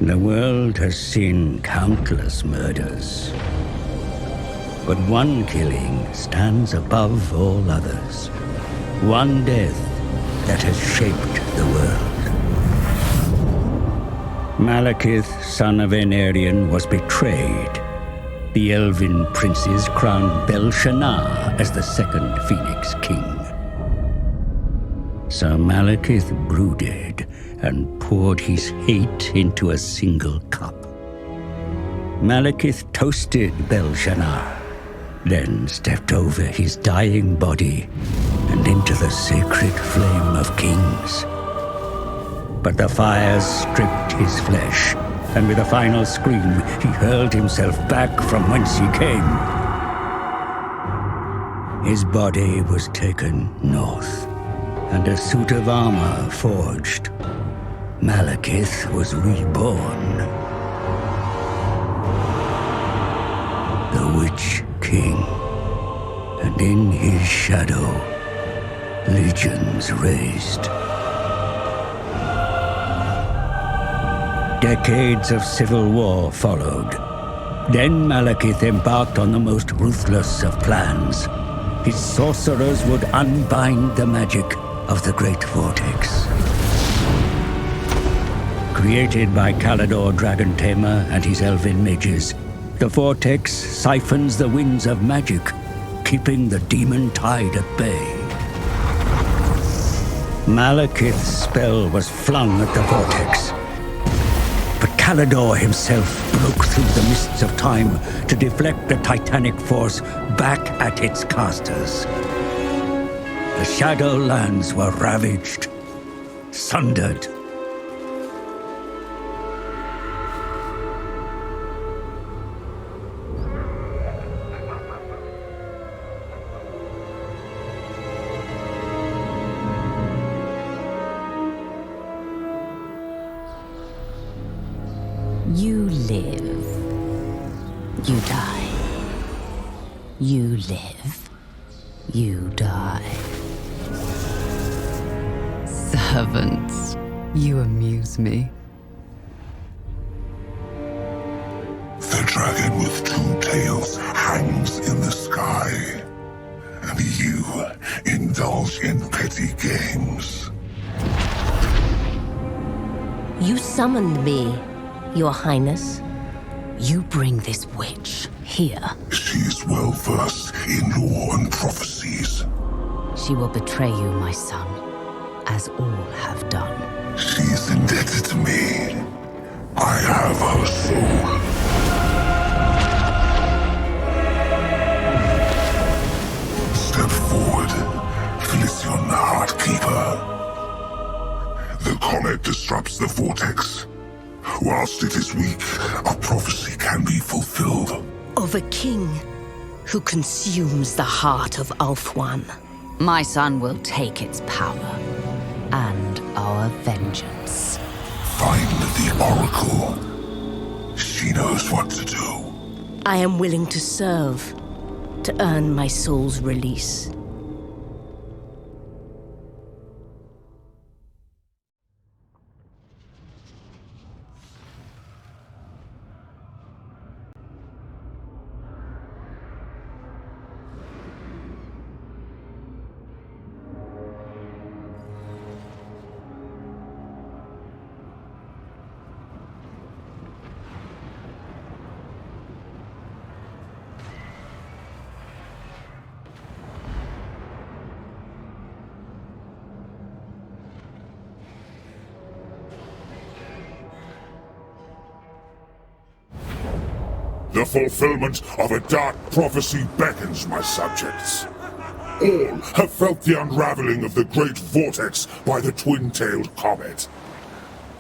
The world has seen countless murders, but one killing stands above all others. One death that has shaped the world. Malékith, son of Ainarian, was betrayed. The Elven princes crowned Belshazzar as the second Phoenix King. So Malékith brooded and poured his hate into a single cup. Malékith toasted Belshazzar, then stepped over his dying body and into the sacred flame of kings. But the fires stripped his flesh, and with a final scream, he hurled himself back from whence he came. His body was taken north, and a suit of armor forged. Malékith was reborn. The Witch King, and in his shadow, legions raised. Decades of civil war followed. Then Malékith embarked on the most ruthless of plans. His sorcerers would unbind the magic of the Great Vortex. Created by Kalidor Dragon Tamer and his elven mages, the Vortex siphons the winds of magic, keeping the demon tide at bay. Malékith's spell was flung at the Vortex, but Kalidor himself broke through the mists of time to deflect the titanic force back at its casters. The Shadowlands were ravaged, sundered. You live. You die. You live. You die. Servants, you amuse me. The dragon with two tails hangs in the sky, and you indulge in petty games. You summoned me, Your Highness. You bring this witch here. She's well versed in lore and prophecies. She will betray you, my son, as all have done. She's indebted to me. I have her soul. Step forward, Felicion the Heartkeeper. The comet disrupts the vortex. Whilst it is weak, a prophecy can be fulfilled. Of a king who consumes the heart of Ulthuan. My son will take its power and our vengeance. Find the Oracle. She knows what to do. I am willing to serve, to earn my soul's release. The fulfillment of a dark prophecy beckons, my subjects. All have felt the unraveling of the Great Vortex by the twin-tailed comet.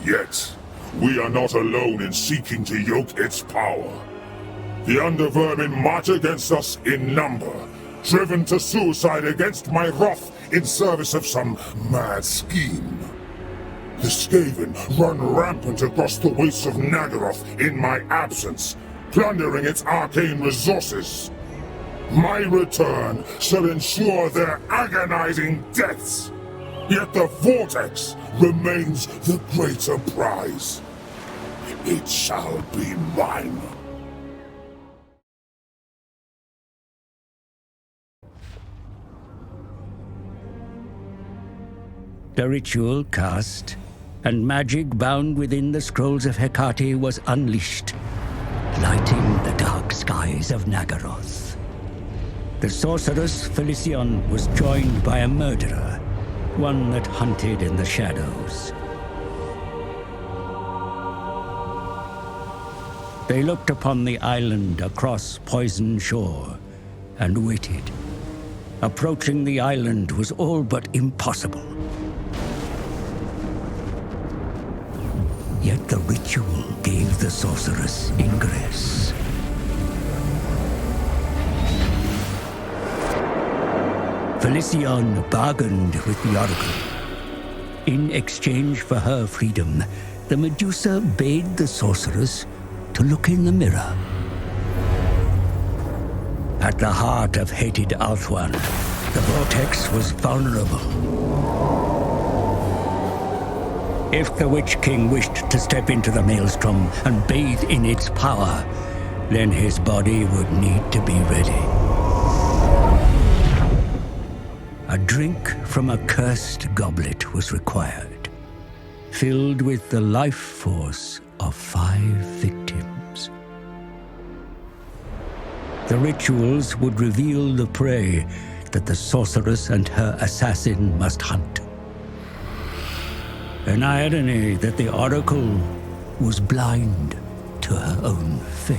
Yet, we are not alone in seeking to yoke its power. The Undervermin march against us in number, driven to suicide against my wrath in service of some mad scheme. The Skaven run rampant across the wastes of Nagaroth in my absence, plundering its arcane resources. My return shall ensure their agonizing deaths. Yet the Vortex remains the greater prize. it shall be mine. The ritual cast, and magic bound within the scrolls of Hecate was unleashed, lighting the dark skies of Nagaroth. The sorceress Felicion was joined by a murderer, one that hunted in the shadows. They looked upon the island across Poison Shore and waited. Approaching the island was all but impossible. Yet the ritual gave the sorceress ingress. Felicion bargained with the Oracle. In exchange for her freedom, the Medusa bade the sorceress to look in the mirror. At the heart of hated Ulthuan, the Vortex was vulnerable. If the Witch King wished to step into the Maelstrom and bathe in its power, then his body would need to be ready. A drink from a cursed goblet was required, filled with the life force of 5 victims. The rituals would reveal the prey that the sorceress and her assassin must hunt. An irony that the Oracle was blind to her own fate.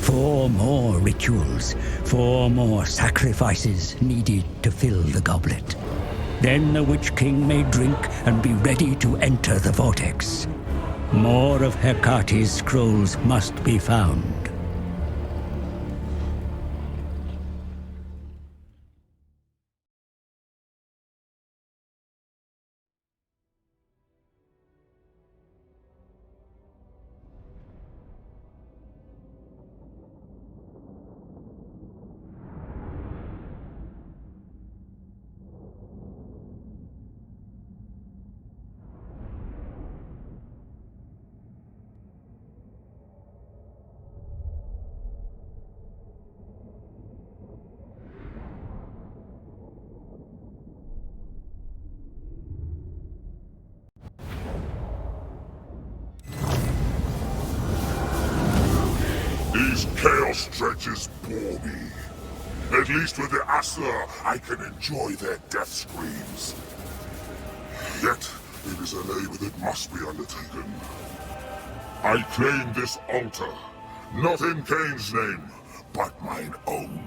Four more rituals, 4 more sacrifices needed to fill the goblet. Then the Witch King may drink and be ready to enter the Vortex. More of Hecate's scrolls must be found. These chaos dredges bore me. At least with the Asur, I can enjoy their death screams. Yet, it is a labor that must be undertaken. I claim this altar, not in Cain's name, but mine own.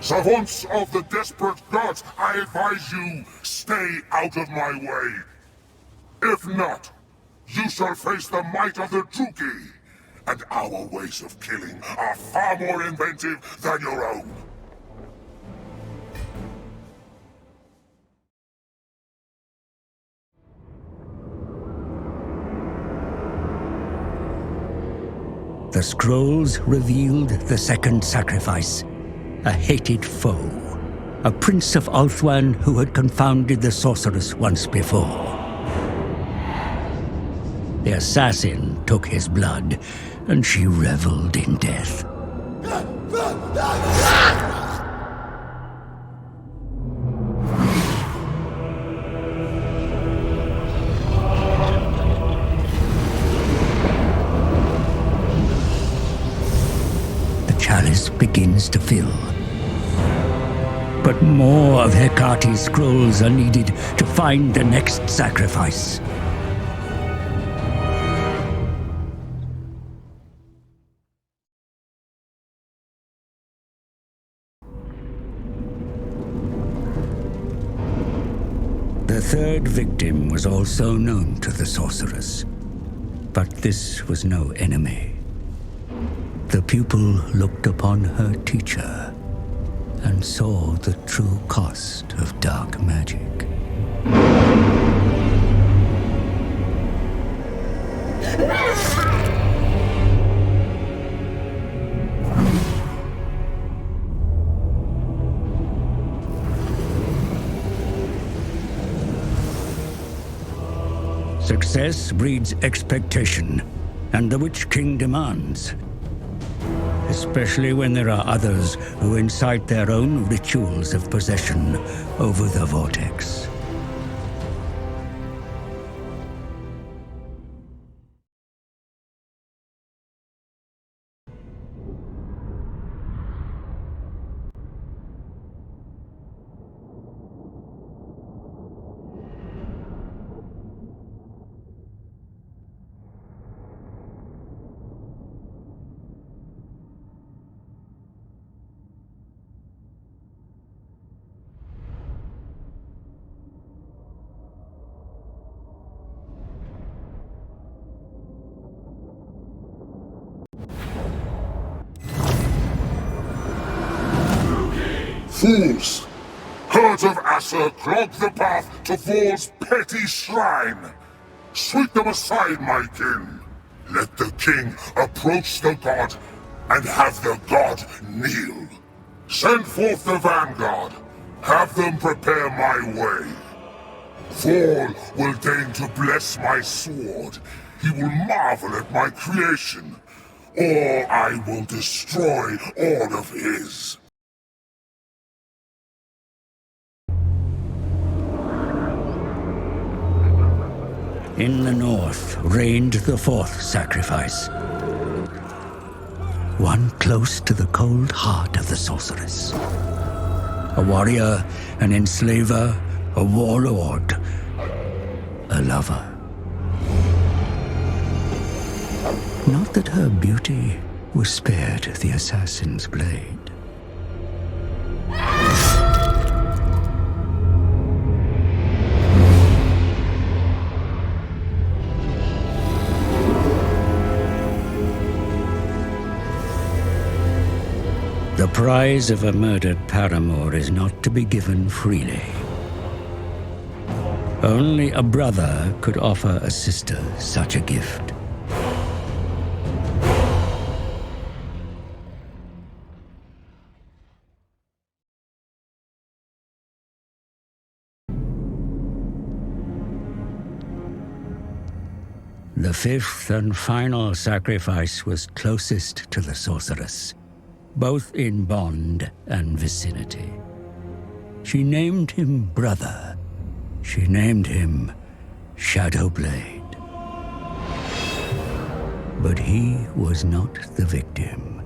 Savants of the desperate gods, I advise you, stay out of my way. If not, you shall face the might of the Druki. And our ways of killing are far more inventive than your own. The scrolls revealed the second sacrifice, a hated foe, a prince of Ulthuan who had confounded the sorceress once before. The assassin took his blood, and she reveled in death. The chalice begins to fill. But more of Hecate's scrolls are needed to find the next sacrifice. The third victim was also known to the sorceress, but this was no enemy. The pupil looked upon her teacher and saw the true cost of dark magic. Success breeds expectation, and the Witch King demands. Especially when there are others who incite their own rituals of possession over the Vortex. Fools! Herds of Aser clog the path to Vor's petty shrine! Sweep them aside, my kin! Let the king approach the god, and have the god kneel! Send forth the vanguard! Have them prepare my way! Vor will deign to bless my sword. He will marvel at my creation. Or I will destroy all of his. In the north reigned the fourth sacrifice. One close to the cold heart of the sorceress. A warrior, an enslaver, a warlord, a lover. Not that her beauty was spared the assassin's blade. The prize of a murdered paramour is not to be given freely. Only a brother could offer a sister such a gift. The fifth and final sacrifice was closest to the sorceress, both in bond and vicinity. She named him brother. She named him Shadowblade. But he was not the victim.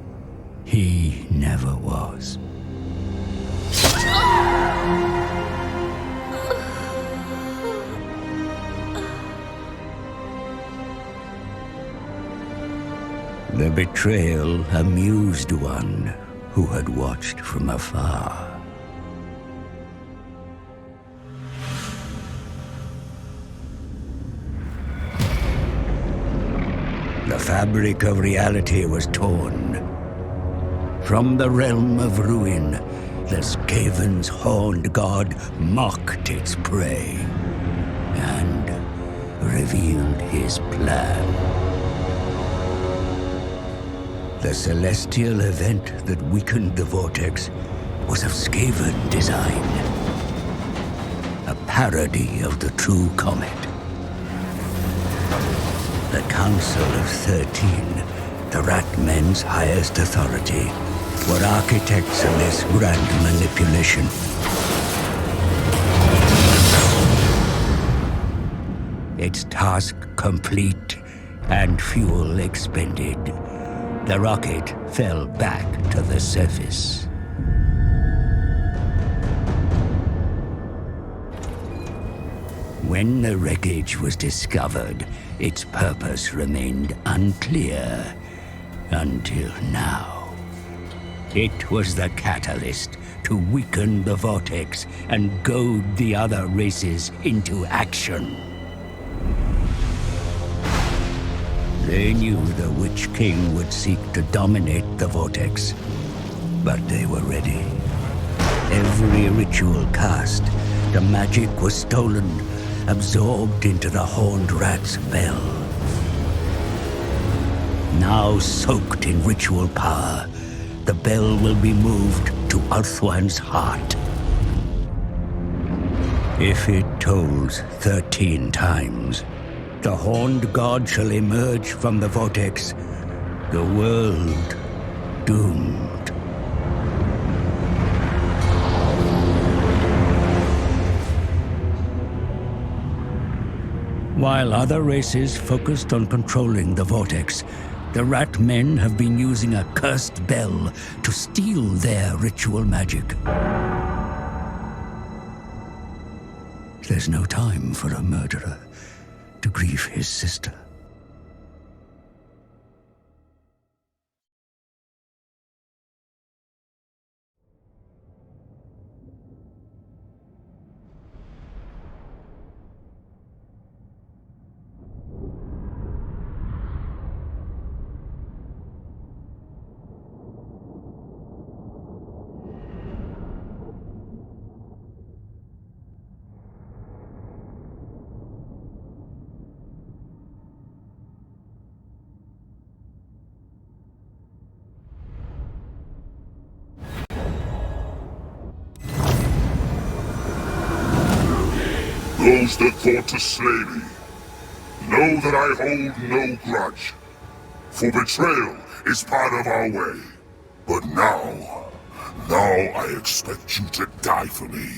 He never was. The betrayal amused one who had watched from afar. The fabric of reality was torn. From the realm of ruin, the Skaven's horned god mocked its prey and revealed his plan. The celestial event that weakened the Vortex was of Skaven design. A parody of the true comet. The Council of 13, the Rat Men's highest authority, were architects of this grand manipulation. Its task complete and fuel expended, the rocket fell back to the surface. When the wreckage was discovered, its purpose remained unclear until now. It was the catalyst to weaken the Vortex and goad the other races into action. They knew the Witch King would seek to dominate the Vortex, but they were ready. Every ritual cast, the magic was stolen, absorbed into the Horned Rat's bell. Now soaked in ritual power, the bell will be moved to Ulthuan's heart. If it tolls 13 times, The horned god shall emerge from the vortex, the world doomed. While other races focused on controlling the vortex, the rat men have been using a cursed bell to steal their ritual magic. There's no time for a murderer to grieve his sister. Those that thought to slay me, know that I hold no grudge. For betrayal is part of our way. But now I expect you to die for me.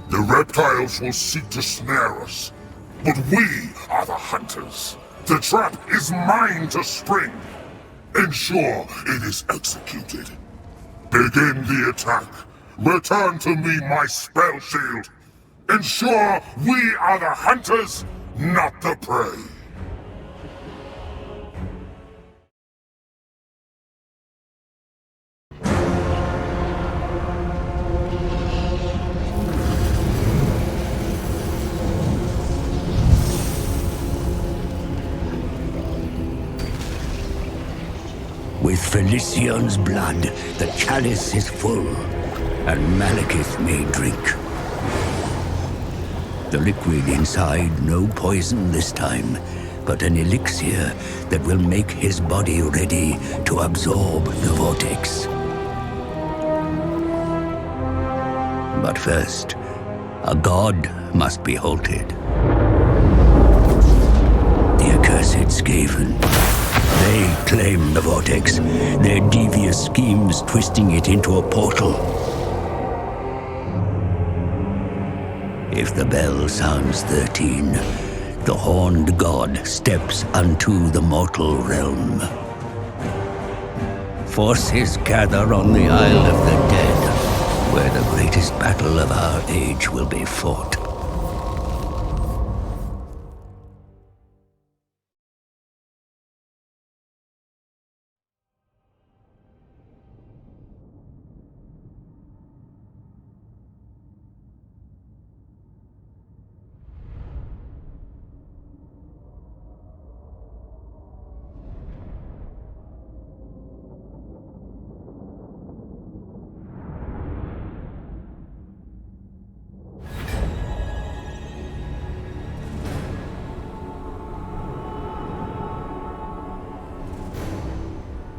The reptiles will seek to snare us, but we are the hunters. The trap is mine to spring. Ensure it is executed. Begin the attack. Return to me my spell shield. Ensure we are the hunters, not the prey. With Felician's blood, the chalice is full, and Malékith may drink. The liquid inside, no poison this time, but an elixir that will make his body ready to absorb the vortex. But first, a god must be halted. The accursed Skaven. They claim the vortex, their devious schemes twisting it into a portal. If the bell sounds 13, the horned god steps unto the mortal realm. Forces gather on the Isle of the Dead, where the greatest battle of our age will be fought.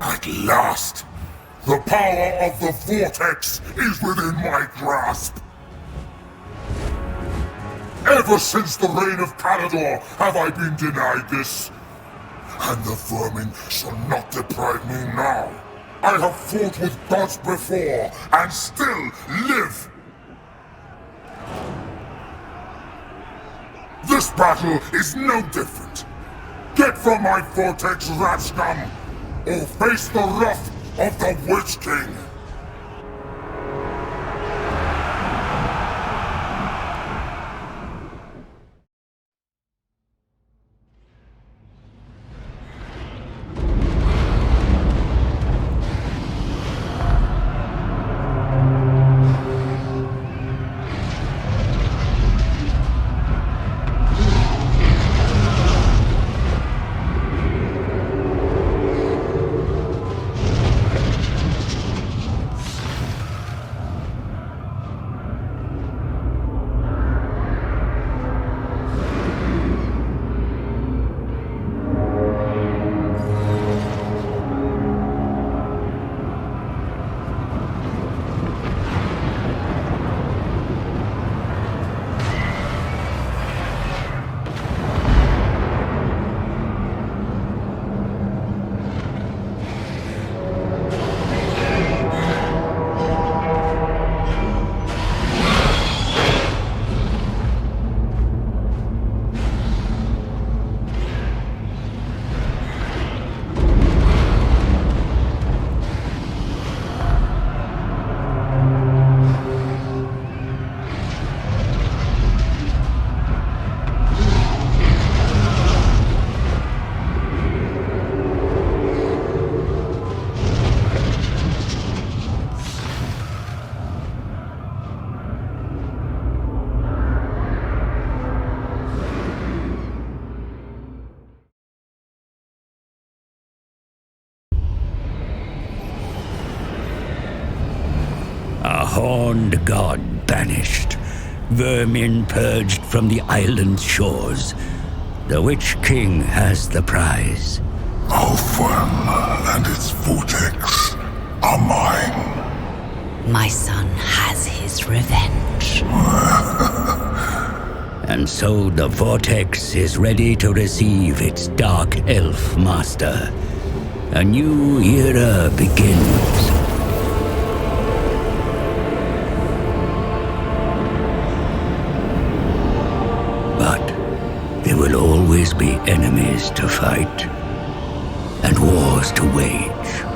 At last! The power of the Vortex is within my grasp! Ever since the reign of Calador have I been denied this. And the vermin shall not deprive me now. I have fought with gods before, and still live! This battle is no different. Get from my Vortex, rat scum! Or face the wrath of the Witch King! horned god banished, vermin purged from the island's shores. The Witch King has the prize. Ulfwyn and its vortex are mine. My son has his revenge. And so the Vortex is ready to receive its Dark Elf Master. A new era begins. But there will always be enemies to fight and wars to wage.